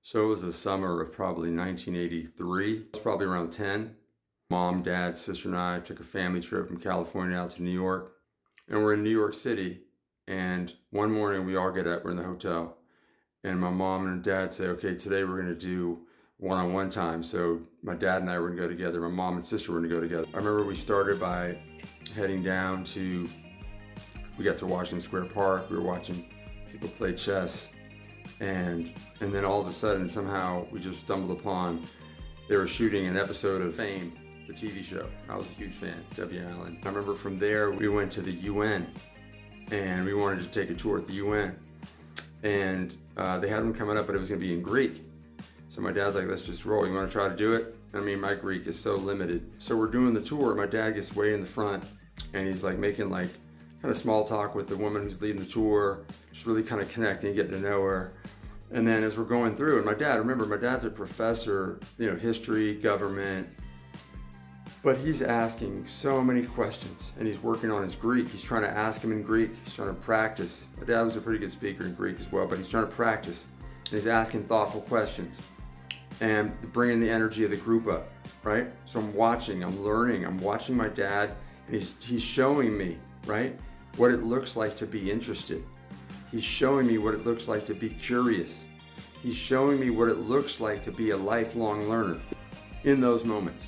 So it was the summer of probably 1983. I was probably around 10. Mom, dad, sister, and I took a family trip from California out to New York. And we're in New York City. And one morning we all get up, we're in the hotel. And my mom and dad say, okay, today we're going to do one-on-one time. So my dad and I were going to go together. My mom and sister were going to go together. I remember we started by heading down to, we got to Washington Square Park. We were watching people play chess. And then all of a sudden, somehow, we just stumbled upon, they were shooting an episode of Fame, the TV show. I was a huge fan, Debbie Allen. I remember from there, we went to the UN, and we wanted to take a tour at the UN. And they had them coming up, but it was gonna be in Greek. So my dad's like, let's just roll. You wanna try to do it? I mean, my Greek is so limited. So we're doing the tour. My dad gets way in the front, and he's like making like kind of small talk with the woman who's leading the tour, just really kind of connecting, getting to know her. And then as we're going through, and my dad's a professor, history, government, but he's asking so many questions, and he's working on his Greek. He's trying to ask him in Greek. He's trying to practice. My dad was a pretty good speaker in Greek as well, but he's trying to practice. And he's asking thoughtful questions and bringing the energy of the group up, right? So I'm watching, I'm learning, I'm watching my dad, and he's showing me, right, what it looks like to be interested. He's showing me what it looks like to be curious. He's showing me what it looks like to be a lifelong learner in those moments,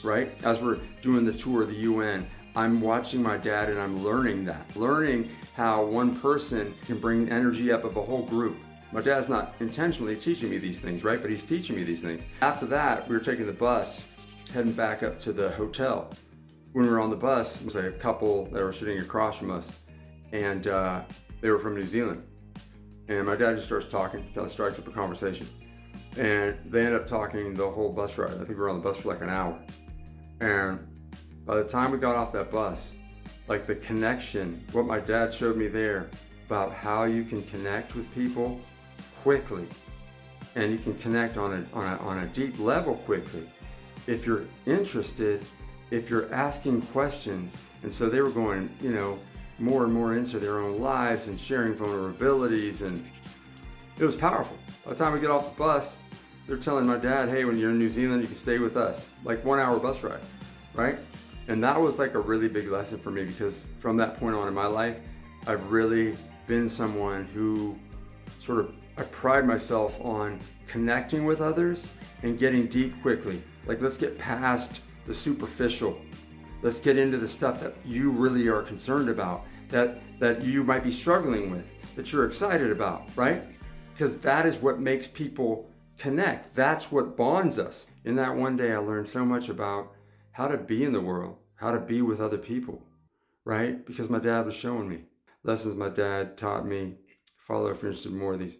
right? As we're doing the tour of the UN, I'm watching my dad and I'm learning that. Learning how one person can bring energy up of a whole group. My dad's not intentionally teaching me these things, right? But he's teaching me these things. After that, we were taking the bus, heading back up to the hotel. When we were on the bus, there was a couple that were sitting across from us, and they were from New Zealand. And my dad just starts talking, kind of strikes up a conversation. And they end up talking the whole bus ride. I think we were on the bus for like an hour. And by the time we got off that bus, like the connection, what my dad showed me there about how you can connect with people quickly, and you can connect on a deep level quickly if you're interested, if you're asking questions. And so they were going, more and more into their own lives and sharing vulnerabilities, and it was powerful. By the time we get off the bus, they're telling my dad, hey, when you're in New Zealand, you can stay with us. Like 1 hour bus ride, right? And that was like a really big lesson for me, because from that point on in my life, I've really been someone who I pride myself on connecting with others and getting deep quickly. Like, let's get past the superficial. Let's get into the stuff that you really are concerned about, that you might be struggling with, that you're excited about, right? Because that is what makes people connect. That's what bonds us. In that one day, I learned so much about how to be in the world, how to be with other people, right? Because my dad was showing me lessons my dad taught me. Follow if you're interested in more of these.